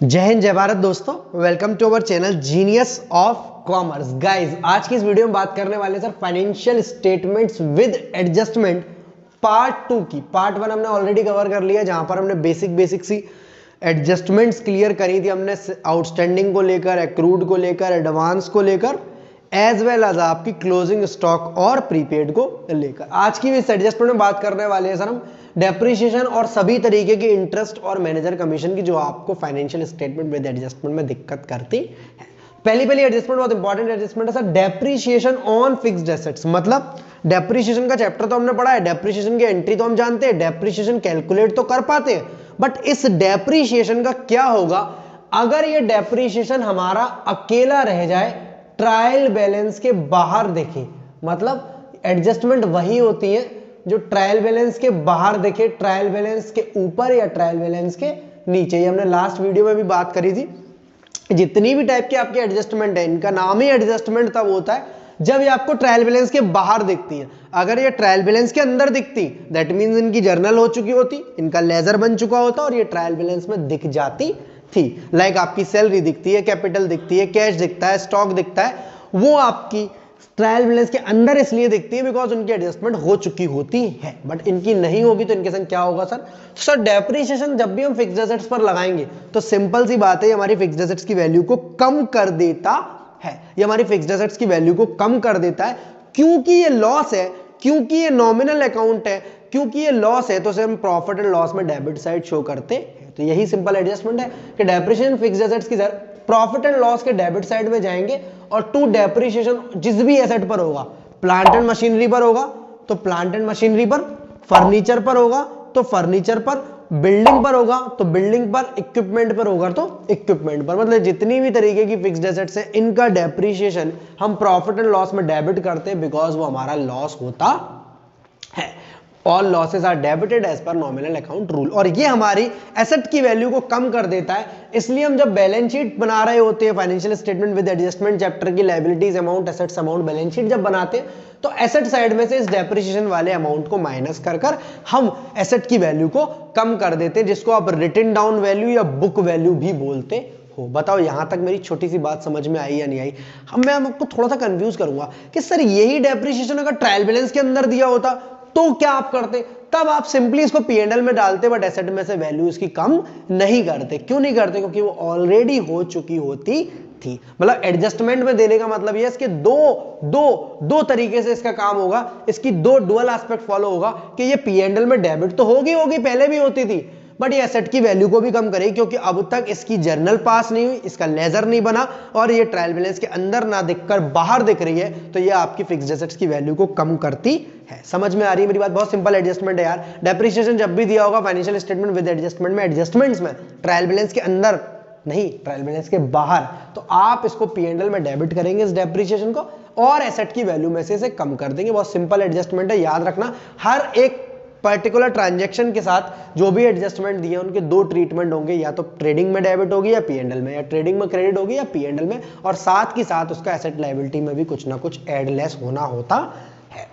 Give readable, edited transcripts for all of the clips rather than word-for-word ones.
जय हिंद जय भारत दोस्तों, welcome to our channel genius of commerce. Guys, आज की इस वीडियो में बात करने वाले सर financial statements with adjustment part 2 की। पार्ट 1 हमने ऑलरेडी कवर कर लिया, जहां पर हमने बेसिक सी एडजस्टमेंट्स क्लियर करी थी। हमने आउटस्टैंडिंग को लेकर, एक्रूड को लेकर, एडवांस को लेकर, एज वेल एज आपकी क्लोजिंग स्टॉक और प्रीपेड को लेकर। आज की इस एडजस्टमेंट में बात करने वाले हैं सर हम डेप्रिसिएशन और सभी तरीके के इंटरेस्ट और मैनेजर कमीशन की, जो आपको फाइनेंशियल स्टेटमेंट विद एडजस्टमेंट में दिक्कत करती है। पहली एडजस्टमेंट बहुत इंपॉर्टेंट एडजस्टमेंट है sir, depreciation on fixed assets. मतलब डेप्रिसिएशन का चैप्टर तो हमने पढ़ा है, डेप्रिसिएशन की एंट्री तो हम जानते हैं, डेप्रिसिएशन कैलकुलेट तो कर पाते हैं, बट इस डेप्रिसिएशन का क्या होगा अगर ये डेप्रिसिएशन हमारा अकेला रह जाए, ट्रायल बैलेंस के बाहर देखे। मतलब एडजस्टमेंट वही होती है जो ट्रायल बैलेंस के बाहर देखे, ट्रायल बैलेंस के ऊपर या ट्रायल बैलेंस के नीचे। ये हमने लास्ट वीडियो में भी बात करी थी। जितनी भी टाइप के आपके एडजस्टमेंट है, इनका नाम ही एडजस्टमेंट तब होता है जब ये आपको ट्रायल बैलेंस के बाहर दिखती है। अगर ये ट्रायल बैलेंस के अंदर दिखती, दैट मींस इनकी जर्नल हो चुकी होती, इनका लेजर बन चुका होता और ये ट्रायल बैलेंस में दिख जाती थी। लाइक आपकी सैलरी दिखती है, कैपिटल दिखती है, कैश दिखता है, स्टॉक दिखता है, वो आपकी ट्रायल बैलेंस के अंदर इसलिए दिखती है बिकॉज उनकी एडजस्टमेंट हो चुकी होती है। बट इनकी नहीं होगी तो इनके संग क्या होगा सर डेप्रिसिएशन जब भी हम फिक्स्ड एसेट्स पर लगाएंगे तो सिंपल सी बात है, हमारी फिक्स्ड एसेट्स की वैल्यू को कम कर देता है। ये हमारी फिक्स्ड एसेट्स की वैल्यू को कम कर देता है क्योंकि ये लॉस है, क्योंकि ये नॉमिनल अकाउंट है, क्योंकि ये लॉस है, तो उसे हम प्रॉफिट एंड लॉस में डेबिट साइड शो करते हैं। तो यही सिंपल एडजस्टमेंट है कि डेप्रिसिएशन फिक्स्ड एसेट्स की सर प्रॉफिट एंड लॉस के डेबिट साइड में जाएंगे और टू डेप्रिसिएशन जिस भी एसेट पर होगा, प्लांट एंड मशीनरी पर होगा तो प्लांट एंड मशीनरी पर, फर्नीचर पर होगा तो फर्नीचर पर, बिल्डिंग पर होगा तो बिल्डिंग पर, इक्विपमेंट पर होगा तो इक्विपमेंट पर। मतलब जितनी भी तरीके की फिक्स्ड एसेट्स है, इनका डेप्रिसिएशन हम प्रॉफिट एंड लॉस में डेबिट करते हैं बिकॉज वो हमारा लॉस होता है। All losses are debited as per nominal account rule. और ये हमारी एसेट की वैल्यू को कम कर देता है। इसलिए हम जब बैलेंस शीट बना रहे होते हैं, financial statement with adjustment chapter की liabilities amount, assets amount balance sheet जब बनाते हैं तो एसेट साइड में से इस डेप्रिसिएशन वाले अमाउंट को माइनस कर हम एसेट की वैल्यू को कम कर देते हैं, जिसको आप रिटन डाउन वैल्यू या बुक वैल्यू भी बोलते हो। बताओ यहां तक मेरी छोटी सी बात समझ में आई या नहीं आई? अब मैं आपको थोड़ा सा कंफ्यूज करूंगा कि सर यही डेप्रिसिएशन अगर ट्रायल बैलेंस के अंदर दिया होता तो क्या आप करते? तब आप सिंपली इसको P&L में डालते, बट एसेट में से वैल्यू इसकी कम नहीं करते। क्यों नहीं करते? क्योंकि वो ऑलरेडी हो चुकी होती थी। मतलब एडजस्टमेंट में देने का मतलब ये है इसके दो तरीके से इसका काम होगा, इसकी दो डुअल एस्पेक्ट फॉलो होगा कि ये P&L में डेबिट तो होगी, पहले भी होती थी, बट ये एसेट की वैल्यू को भी कम करेगी क्योंकि अब तक इसकी जर्नल पास नहीं हुई, इसका लेजर नहीं बना और ये ट्रायल बैलेंस के अंदर ना दिखकर बाहर दिख रही है, तो ये आपकी फिक्स्ड एसेट्स की वैल्यू को कम करती है। समझ में आ रही है मेरी बात? बहुत सिंपल एडजस्टमेंट है यार। डेप्रिसिएशन जब भी दिया होगा फाइनेंशियल स्टेटमेंट विद एडजस्टमेंट में, एडजस्टमेंट्स में ट्रायल बैलेंस के अंदर नहीं, ट्रायल बैलेंस के बाहर, तो आप इसको P&L में डेबिट करेंगे इस डेप्रिसिएशन को और एसेट की वैल्यू में से इसे कम कर देंगे। बहुत सिंपल एडजस्टमेंट है, याद रखना। हर एक पर्टिकुलर ट्रांजैक्शन के साथ जो भी एडजस्टमेंट दिए उनके दो ट्रीटमेंट होंगे, या तो ट्रेडिंग में डेबिट होगी या P&L में, या ट्रेडिंग में क्रेडिट होगी या P&L में, और साथ ही साथ उसका एसेट लायबिलिटी में भी कुछ ना कुछ एड लेस होना होता है।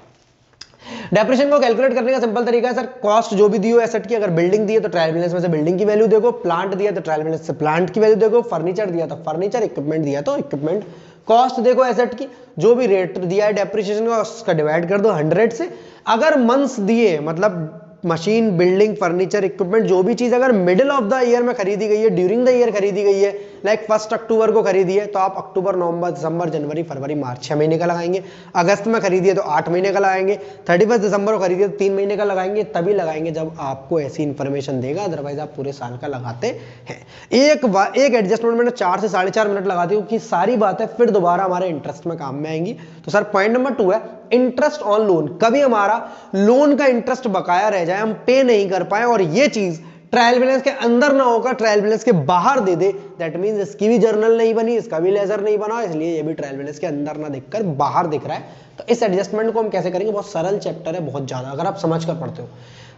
डेप्रिसिएशन को कैलकुलेट करने का सिंपल तरीका है सर, कॉस्ट जो भी दी हो एसेट की, अगर बिल्डिंग दी है तो ट्रायल बैलेंस में से बिल्डिंग की वैल्यू देखो, प्लांट दिया तो ट्रायल बैलेंस से प्लांट की वैल्यू देखो, फर्नीचर दिया तो फर्नीचर, इक्विपमेंट दिया तो इक्विपमेंट। कॉस्ट देखो एसेट की, जो भी रेट दिया है डेप्रिसिएशन का उसका डिवाइड कर दो 100 से। अगर मंथ्स दिए, मतलब मशीन, बिल्डिंग, फर्नीचर, इक्विपमेंट, जो भी चीज अगर मिडिल ऑफ द ईयर में खरीदी गई है, ड्यूरिंग द ईयर खरीदी गई है, लाइक 1 अक्टूबर को खरीदी है, तो आप अक्टूबर, नवंबर, दिसंबर, जनवरी, फरवरी, मार्च 6 महीने का लगाएंगे। अगस्त में खरीदी है तो 8 महीने का लगाएंगे। 31 दिसंबर को खरीदी है तो 3 महीने का लगाएंगे। तभी लगाएंगे जब आपको ऐसी इंफॉर्मेशन देगा, अदरवाइज आप पूरे साल का लगाते हैं। एक एडजस्टमेंट में 4 से 4.5 मिनट लगाती हूँ कि सारी बातें फिर दोबारा हमारे इंटरेस्ट में काम में आएंगी। तो सर पॉइंट नंबर 2 है इंटरेस्ट ऑन लोन। कभी हमारा लोन का इंटरेस्ट बकाया रह जाए, हम पे नहीं कर पाए और ये चीज ट्रायल बैलेंस के अंदर ना होकर ट्रायल बैलेंस के बाहर दे दे, दैट मींस इसकी भी जर्नल नहीं बनी, इसका भी लेजर नहीं बना, इसलिए ये भी ट्रायल बैलेंस के अंदर ना दिखकर बाहर दिख रहा है। तो इस एडजस्टमेंट को हम कैसे करेंगे? बहुत सरल चैप्टर है, बहुत ज्यादा, अगर आप समझ कर पढ़ते हो।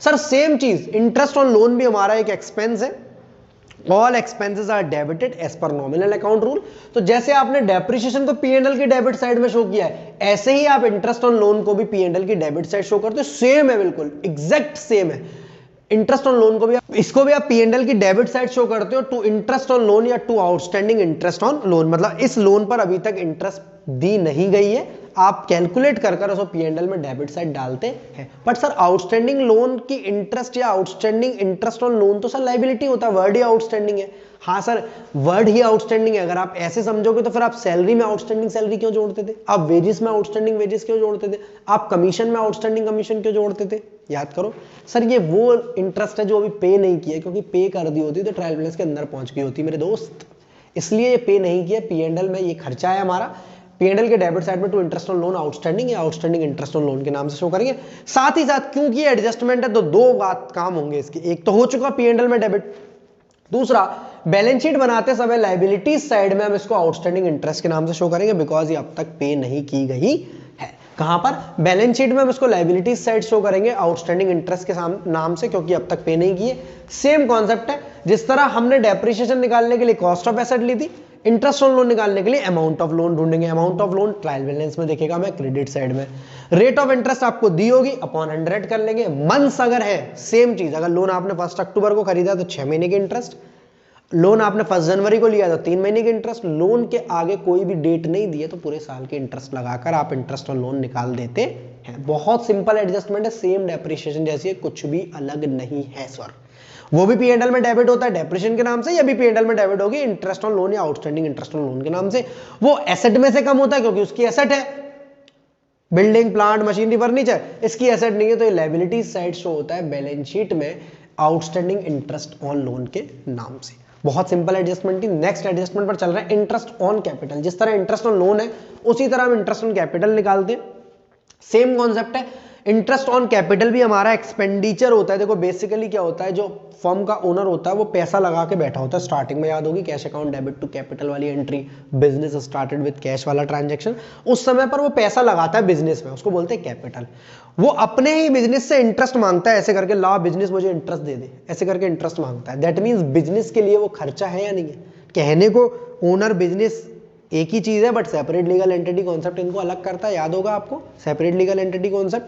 सर सेम चीज, इंटरेस्ट ऑन लोन भी हमारा एक एक्सपेंस है। All expenses are debited as per nominal account rule. तो जैसे आपने डेप्रिसिएशन को P&L की डेबिट साइड में शो किया है, ऐसे ही आप इंटरेस्ट ऑन लोन को भी P&L की डेबिट साइड शो करते हो। सेम है, बिल्कुल एग्जैक्ट सेम है। इंटरेस्ट ऑन लोन को भी इसको भी आप P&L की डेबिट साइड शो करते हो, टू इंटरेस्ट ऑन लोन या to outstanding interest on loan, मतलब इस लोन पर अभी तक इंटरेस्ट दी नहीं गई है, आप कैलकुलेट कर उसको P&L में डेबिट साइड डालते हैं। बट सर आउटस्टैंडिंग लोन की इंटरेस्ट या आउटस्टैंडिंग इंटरेस्ट ऑन लोन तो सर लाइबिलिटी होता है, वर्ड ही आउटस्टैंडिंग है। हाँ सर वर्ड ही आउटस्टैंडिंग है, अगर आप ऐसे समझोगे तो फिर आप सैलरी में आउटस्टैंडिंग सैलरी क्यों जोड़ते थे, आप वेजेस में आउटस्टैंडिंग वेजेस क्यों जोड़ते थे, आप कमीशन में आउटस्टैंडिंग कमीशन क्यों जोड़ते थे? याद करो सर, ये वो इंटरेस्ट है जो अभी पे नहीं किया, क्योंकि पे कर दी होती तो ट्रायल बैलेंस के अंदर पहुंच गई होती मेरे दोस्त, इसलिए ये पे नहीं किया। P&L में ये खर्चा है हमारा, P&L के डेबिट साइड में to interest on loan outstanding या आउटस्टैंडिंग इंटरेस्ट ऑन लोन के नाम से शो करेंगे। साथ ही साथ क्योंकि एडजस्टमेंट है तो दो बात काम होंगे इसके, एक तो हो चुका P&L में डेबिट, दूसरा बैलेंस शीट बनाते समय लायबिलिटीज साइड में हम इसको आउटस्टैंडिंग इंटरेस्ट के नाम से शो करेंगे, बिकॉज ये अब तक पे नहीं की गई है। कहां पर? बैलेंस शीट में हम इसको लायबिलिटीज साइड शो करेंगे आउटस्टैंडिंग इंटरेस्ट के नाम से, क्योंकि अब तक पे नहीं किए। सेम कॉन्सेप्ट है, जिस तरह हमने डेप्रिसिएशन निकालने के लिए कॉस्ट ऑफ एसेट ली थी, इंटरेस्ट ऑन लोन निकालने के लिए अमाउंट ऑफ लोन ढूंढेंगे। Amount of loan trial balance में देखेगा मैं क्रेडिट साइड में, रेट ऑफ इंटरेस्ट आपको दी होगी अपॉन 100 कर लेंगे। मंथ्स अगर है सेम चीज, अगर लोन आपने 1 अक्टूबर को खरीदा तो 6 महीने के इंटरेस्ट, लोन आपने 1 जनवरी को लिया तो 3 महीने के इंटरेस्ट, लोन के आगे कोई भी डेट नहीं दी है तो पूरे साल के इंटरेस्ट लगाकर आप इंटरेस्ट ऑन लोन निकाल देते हैं। बहुत सिंपल एडजस्टमेंट है, सेम डेप्रिसिएशन जैसी है, कुछ भी अलग नहीं है सर। वो भी P&L में डेबिट होता है डेप्रिसिएशन के नाम से, या भी P&L में डेबिट होगी इंटरेस्ट ऑन लोन या आउटस्टैंडिंग इंटरेस्ट ऑन लोन के नाम से। वो एसेट में से कम होता है क्योंकि उसकी एसेट है, बिल्डिंग प्लांट मशीनरी फर्नीचर, इसकी एसेट नहीं है तो ये लायबिलिटी साइड शो होता है बैलेंस शीट में आउटस्टैंडिंग इंटरेस्ट ऑन लोन के नाम से। बहुत सिंपल एडजस्टमेंट थी। नेक्स्ट एडजस्टमेंट पर चल रहा है इंटरेस्ट ऑन कैपिटल। जिस तरह इंटरेस्ट ऑन लोन है उसी तरह हम इंटरेस्ट ऑन कैपिटल निकालते हैं, सेम कॉन्सेप्ट है। इंटरेस्ट ऑन कैपिटल भी हमारा एक्सपेंडिचर होता है। देखो बेसिकली क्या होता है, जो फर्म का ओनर होता है वो पैसा लगा के बैठा होता है। स्टार्टिंग में याद होगी cash account debit to capital वाली entry, business started with cash वाला ट्रांजैक्शन, उस समय पर वो पैसा लगाता है बिजनेस में, उसको बोलते हैं कैपिटल। वो अपने ही बिजनेस से इंटरेस्ट मांगता है, ऐसे करके ला बिजनेस मुझे इंटरेस्ट दे दे, ऐसे करके इंटरेस्ट मांगता है। दैट मीन्स बिजनेस के लिए वो खर्चा है या नहीं है। कहने को ओनर बिजनेस एक ही चीज है, but separate legal entity concept इनको अलग करता है। याद होगा आपको, separate legal entity concept,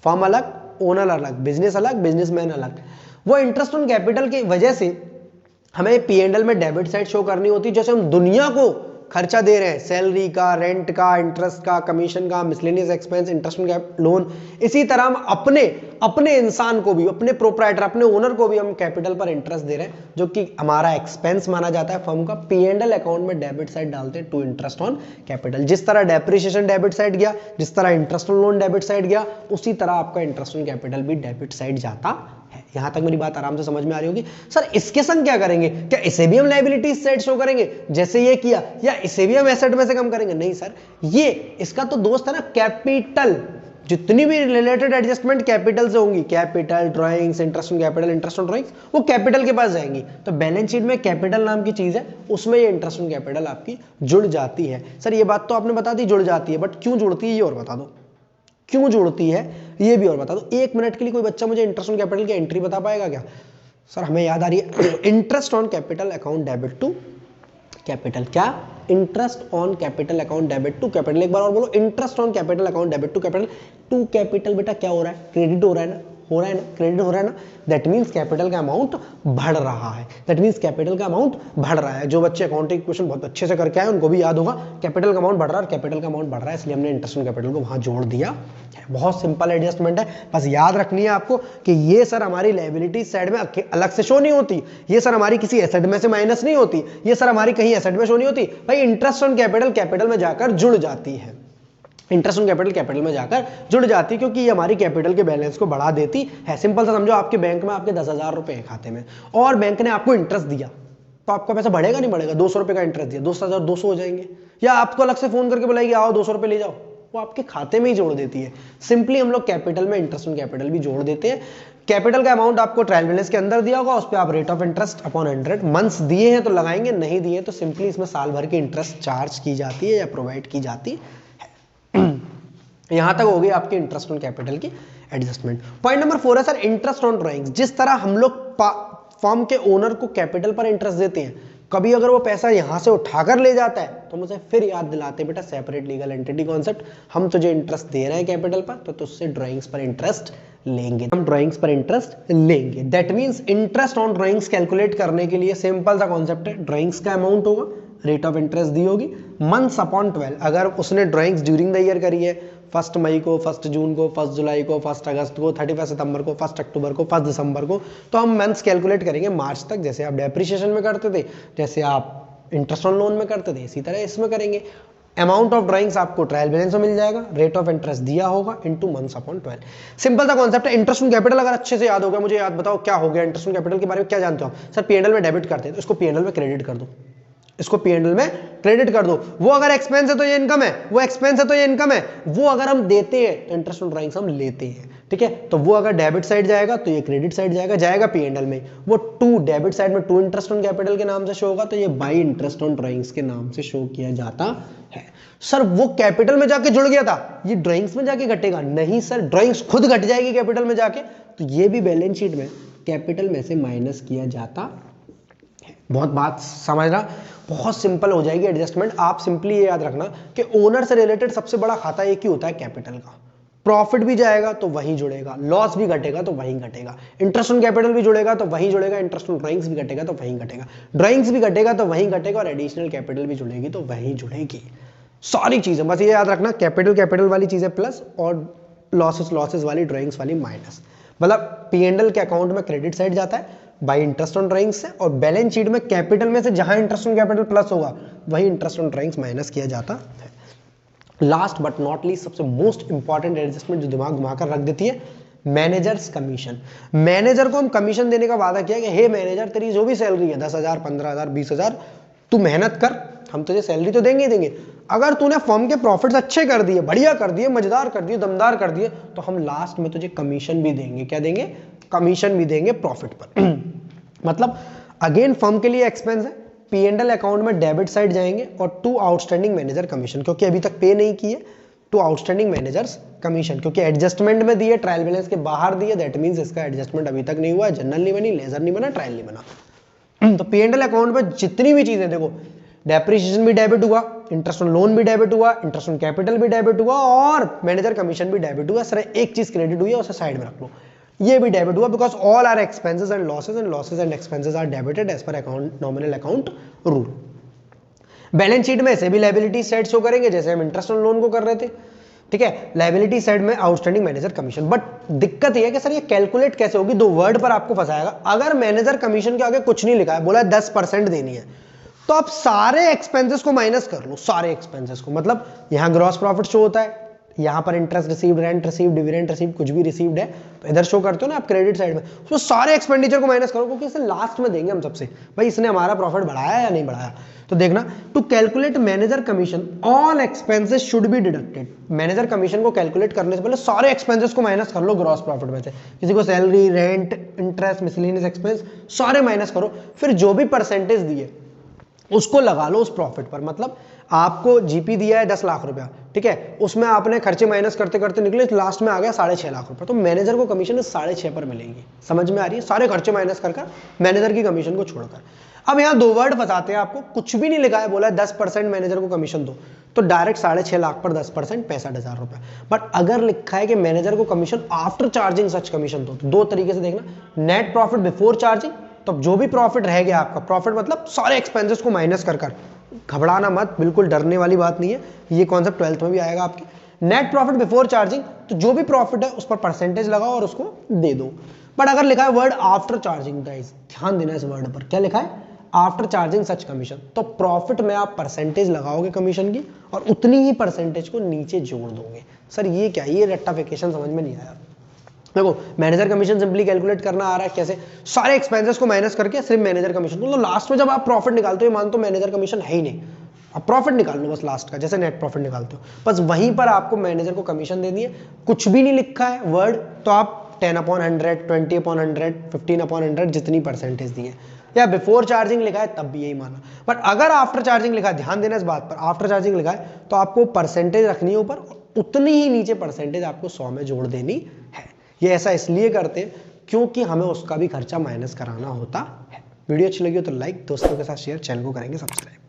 firm अलग, ओनर अलग, बिजनेस अलग, बिजनेसमैन अलग। वो इंटरेस्ट ऑन कैपिटल की वजह से हमें P&L में डेबिट साइड शो करनी होती है। जैसे हम दुनिया को खर्चा दे रहे हैं, सैलरी का, रेंट का, इंटरेस्ट का, कमीशन का, miscellaneous expense, interest on loan, इसी तरह हम अपने इंसान को भी, अपने प्रोप्राइटर, अपने ओनर को भी हम कैपिटल पर इंटरेस्ट दे रहे हैं, जो कि हमारा एक्सपेंस माना जाता है फर्म का। P&L अकाउंट में डेबिट साइड डालते हैं टू इंटरेस्ट ऑन कैपिटल। जिस तरह डेप्रिसिएशन डेबिट साइड गया, जिस तरह interest on loan debit side गया, उसी तरह आपका इंटरेस्ट ऑन कैपिटल भी डेबिट साइड जाता है। यहां तक मेरी बात आराम से समझ में आ रही होगी। सर इसके संग क्या करेंगे? क्या इसे भी हम लायबिलिटी साइड शो करेंगे जैसे ये किया, या इसे भी हम एसेट में से कम करेंगे? नहीं सर, ये इसका तो दोस्त है ना कैपिटल। जितनी भी रिलेटेड एडजस्टमेंट कैपिटल से होंगी, capital, drawings, interest on capital, interest on drawings, वो कैपिटल के पास जाएंगी। तो बैलेंस शीट में कैपिटल नाम की चीज है, उसमें ये इंटरेस्ट ऑन कैपिटल आपकी जुड़ जाती है। सर ये बात तो आपने बता दी जुड़ जाती है, बट क्यों जुड़ती है ये और बता दो, क्यों जुड़ती है ये भी और बता दो। 1 मिनट के लिए कोई बच्चा मुझे इंटरेस्ट ऑन कैपिटल की एंट्री बता पाएगा क्या? सर हमें याद आ रही है interest on capital account debit to capital. क्या? Interest on capital account debit to capital. एक बार और बोलो, interest on capital account debit to capital. To capital बेटा क्या हो रहा है? क्रेडिट हो रहा है ना, हो रहा है ना, क्रेडिट हो रहा है ना। दैट मीन्स कैपिटल का अमाउंट बढ़ रहा है, दैट मीन्स कैपिटल का अमाउंट बढ़ रहा है। जो बच्चे अकाउंटिंग क्वेश्चन बहुत अच्छे से करके आए उनको भी याद होगा, कैपिटल का अमाउंट बढ़ रहा है, कैपिटल का अमाउंट बढ़ रहा है, इसलिए हमने इंटरेस्ट ऑन कैपिटल को वहां जोड़ दिया। बहुत सिंपल एडजस्टमेंट है, बस याद रखनी है आपको कि ये सर हमारी लायबिलिटी साइड में अलग से शो नहीं होती, ये सर हमारी किसी एसेट में से माइनस नहीं होती, ये सर हमारी कहीं एसेट में शो नहीं होती भाई। इंटरेस्ट ऑन कैपिटल कैपिटल में जाकर जुड़ जाती है, इंटरेस्ट ऑन कैपिटल कैपिटल में जाकर जुड़ जाती है, क्योंकि ये हमारी कैपिटल के बैलेंस को बढ़ा देती है। सिंपल सा समझो, आपके बैंक में आपके 10,000 रुपए हैं खाते में, और बैंक ने आपको इंटरेस्ट दिया, तो आपका पैसा बढ़ेगा नहीं बढ़ेगा? 200 रुपए का इंटरेस्ट दिया, 2,200 हो जाएंगे, या आपको अलग से फोन करके बुलाएगी आओ 200 रुपए ले जाओ, वो आपके खाते में ही जोड़ देती है। सिंपली हम लोग कैपिटल में इंटरेस्ट ऑन कैपिटल भी जोड़ देते हैं। कैपिटल का अमाउंट आपको ट्रायल बैलेंस के अंदर दिया होगा, उस पर आप rate of interest upon 100 months दिए हैं तो लगाएंगे, नहीं दिए तो सिंपली इसमें साल भर की इंटरेस्ट चार्ज की जाती है या प्रोवाइड की जाती है। यहां तक हो गई आपकी इंटरेस्ट ऑन कैपिटल की एडजस्टमेंट। पॉइंट नंबर 4 है सर इंटरेस्ट ऑन ड्राइंग्स। जिस तरह हम लोग फर्म के ओनर को कैपिटल पर इंटरेस्ट देते हैं, कभी अगर वो पैसा यहां से उठाकर ले जाता है तो मुझे फिर याद दिलाते बेटा सेपरेट लीगल एंटिटी कॉन्सेप्ट। हम तुझे इंटरेस्ट दे रहे हैं कैपिटल पर, तो तुझसे ड्राइंग्स पर इंटरेस्ट लेंगे, हम ड्राइंग्स पर इंटरेस्ट लेंगे। That means interest on drawings calculate करने के लिए सिंपल सा कॉन्सेप्ट है, ड्राइंग्स का अमाउंट होगा, रेट ऑफ इंटरेस्ट दी होगी, मंथ्स अपॉन 12। अगर उसने ड्राइंग्स ड्यूरिंग द ईयर करी है, 1 मई को, 1 जून को, 1 जुलाई को, 1 अगस्त को, 31 सितंबर को, 1 अक्टूबर को, 1 दिसंबर को, तो हम मंथ्स कैलकुलेट करेंगे मार्च तक, जैसे आप डेप्रिसिएशन में करते थे, जैसे आप इंटरेस्ट ऑन लोन में करते थे, इसी तरह इसमें करेंगे। अमाउंट ऑफ ड्राइंग्स आपको ट्रायल बैलेंस में मिल जाएगा, रेट ऑफ इंटरेस्ट दिया होगा इनटू मंथ्स अपॉन 12। सिंपल सा कॉन्सेप्ट है। इंटरेस्ट ऑन कैपिटल अगर अच्छे से याद हो गया, मुझे याद बताओ क्या हो गया इंटरेस्ट ऑन कैपिटल के बारे में, क्या जानते हो सर? पीएनएल में डेबिट करते हैं तो इसको पीएनएल में क्रेडिट कर दो, इसको पीएनएल में क्रेडिट कर दो। वो अगर एक्सपेंस है तो ये इनकम है, वो एक्सपेंस है तो ये इनकम है। वो अगर हम देते हैं तो इंटरेस्ट ऑन ड्राइंग्स हम लेते हैं, ठीक है। तो वो अगर डेबिट साइड जाएगा तो ये क्रेडिट साइड जाएगा, जाएगा पीएनएल में। वो टू डेबिट साइड में टू इंटरेस्ट ऑन कैपिटल के नाम से शो होगा, तो ये बाई इंटरेस्ट ऑन ड्राइंग्स के नाम से शो किया जाता है। सर वो कैपिटल में जाके जुड़ गया था, ये ड्राइंग्स में जाके घटेगा? नहीं सर, ड्राइंग्स खुद घट जाएगी कैपिटल में जाके, तो ये भी बैलेंस शीट में कैपिटल में से माइनस किया जाता है। बहुत बात समझना, बहुत सिंपल हो जाएगी एडजस्टमेंट। आप सिंपली ये याद रखना कि ओनर से रिलेटेड सबसे बड़ा खाता एक ही होता है कैपिटल का। प्रॉफिट भी जाएगा तो वहीं जुड़ेगा, लॉस भी घटेगा तो वहीं घटेगा, इंटरेस्ट ऑन कैपिटल भी जुड़ेगा तो वहीं जुड़ेगा, इंटरेस्ट ऑन ड्राइंग्स भी घटेगा तो वहीं घटेगा, ड्राइंग्स भी घटेगा तो वहीं घटेगा, और एडिशनल कैपिटल भी जुड़ेगी तो वहीं जुड़ेगी। सारी चीजें बस ये याद रखना, कैपिटल वाली चीजें प्लस और लॉसेस वाली, ड्राइंग्स वाली माइनस। मतलब पीएनएल के अकाउंट में क्रेडिट साइड जाता है बाई इंटरेस्ट ऑन ड्राइंग्स से, और बैलेंस शीट में कैपिटल में से जहां इंटरेस्ट ऑन कैपिटल प्लस होगा वही इंटरेस्ट ऑन ड्राइंग्स माइनस किया जाता है। लास्ट बट नॉट लीस्ट, सबसे मोस्ट इंपॉर्टेंट एडजस्टमेंट जो दिमाग घुमाकर रख देती है, मैनेजर्स कमीशन। मैनेजर को हम कमीशन देने का वादा किया कि हे मैनेजर, तेरी जो भी सैलरी है 10,000, 15,000, 20,000, तू मेहनत कर, हम तुझे सैलरी तो देंगे ही देंगे। अगर तूने फर्म के प्रॉफिट्स अच्छे कर दिए, बढ़िया कर दिए, मजेदार कर दिए, दमदार कर दिए, तो हम लास्ट में तुझे कमीशन भी देंगे। क्या देंगे? कमीशन भी देंगे प्रॉफिट पर। मतलब अगेन फर्म के लिए एक्सपेंस है, पीएनएल अकाउंट में डेबिट साइड जाएंगे, और टू आउटस्टैंडिंग मैनेजर कमीशन, क्योंकि अभी तक पे नहीं किए, टू आउटस्टैंडिंग मैनेजर्स कमीशन, क्योंकि एडजस्टमेंट में दिए, ट्रायल बैलेंस के बाहर दिए, दैट मींस इसका एडजस्टमेंट अभी तक नहीं हुआ, जनरल नहीं बनी, लेजर नहीं बना, ट्रायल नहीं बना। तो पीएनएल अकाउंट में जितनी भी चीजें, देखो डेप्रिसिएशन भी डेबिट हुआ, इंटरेस्ट ऑन लोन भी डेबिट हुआ, इंटरेस्ट ऑन कैपिटल भी डेबिट हुआ, और मैनेजर कमीशन भी डेबिट हुआ। सर एक चीज क्रेडिट हुई है, उसे साइड में रख लो, ये भी डेबिट हुआ, because all are expenses and losses and expenses are debited as per account nominal account rule. Balance sheet में ऐसे भी लायबिलिटी साइड शो करेंगे जैसे हम इंटरेस्ट ऑन लोन को कर रहे थे, ठीक है। लायबिलिटी साइड में आउटस्टैंडिंग मैनेजर कमीशन। बट दिक्कत यह है कि सर ये कैलकुलेट कैसे होगी, दो वर्ड पर आपको फंसाएगा। अगर मैनेजर कमीशन के आगे कुछ नहीं लिखा है, बोला 10% देनी है, तो आप सारे एक्सपेंसेस को माइनस कर लो, सारे एक्सपेंसेस को। मतलब यहां ग्रॉस प्रॉफिट शो होता है, यहां पर interest received, rent received, dividend received, कुछ भी रिसीव्ड है तो इधर शो करते हो ना आप क्रेडिट साइड में, तो सारे एक्सपेंडिचर को माइनस करो, क्योंकि इसे लास्ट में देंगे हम सबसे, भाई इसने हमारा प्रॉफिट बढ़ाया या नहीं बढ़ाया। तो देखना, to calculate manager commission all expenses should be deducted. Manager commission को कैलकुलेट करने से पहले सारे एक्सपेंसेस को माइनस कर लो ग्रॉस प्रॉफिट में से। किसी को salary, rent, interest, miscellaneous expense सारे माइनस करो, फिर जो भी परसेंटेज दिए उसको लगा लो उस प्रॉफिट पर। मतलब आपको जीपी दिया है 10 लाख रुपया, ठीक है, उसमें आपने खर्चे माइनस करते करते निकले, लास्ट में आ गया 6.5 लाख रुपया, तो मैनेजर को कमीशन 6.5 पर मिलेगी। समझ में आ रही है? सारे खर्चे माइनस कर मैनेजर की कमीशन को छोड़कर। अब यहाँ दो वर्ड बताते हैं आपको, कुछ भी नहीं लिखा है, बोला है 10% मैनेजर को कमीशन दो, तो डायरेक्ट 6.5 लाख पर 10% 65,000 रुपए। बट अगर लिखा है कि मैनेजर को कमीशन आफ्टर चार्जिंग सच कमीशन दो, तो दो तरीके से देखना, नेट प्रॉफिट बिफोर चार्जिंग, तो जो भी प्रॉफिट रह गया आपका, प्रॉफिट मतलब सारे एक्सपेंसेस को माइनस कर, घबराना मत, बिल्कुल डरने वाली बात नहीं है, ये कॉन्सेप्ट 12th में भी आएगा आपके। नेट प्रॉफिट बिफोर चार्जिंग, तो जो भी प्रॉफिट है उस पर परसेंटेज लगाओ और उसको दे दो। बट अगर लिखा है वर्ड आफ्टर चार्जिंग, गाइस ध्यान देना इस वर्ड पर, क्या लिखा है? आफ्टर चार्जिंग सच कमीशन, तो प्रॉफिट में आप परसेंटेज लगाओगे कमीशन की और उतनी ही परसेंटेज को नीचे जोड़ दोगे। सर ये क्या, ये रेक्टिफिकेशन समझ में नहीं आया। देखो मैनेजर कमीशन सिंपली कैलकुलेट करना आ रहा है कैसे, सारे एक्सपेंसेस को माइनस करके सिर्फ मैनेजर कमीशन, तो लास्ट में जब आप प्रॉफिट निकालते हो, मान तो मैनेजर कमीशन है ही नहीं, अब प्रॉफिट निकाल लो बस लास्ट का, जैसे नेट प्रॉफिट निकालते हो, बस वहीं पर आपको मैनेजर को कमीशन दे दिए। कुछ भी नहीं लिखा है वर्ड, तो आप 10/100, 20/100, 15/100 जितनी परसेंटेज दी है, या बिफोर चार्जिंग लिखा है तब भी यही माना। बट अगर आफ्टर चार्जिंग लिखा है, ध्यान देना इस बात पर, आफ्टर चार्जिंग लिखा है तो आपको परसेंटेज रखनी है ऊपर, उतनी ही नीचे परसेंटेज आपको 100 में जोड़ देनी है। ये ऐसा इसलिए करते हैं क्योंकि हमें उसका भी खर्चा माइनस कराना होता है। वीडियो अच्छी लगी हो तो लाइक, दोस्तों के साथ शेयर, चैनल को करेंगे सब्सक्राइब।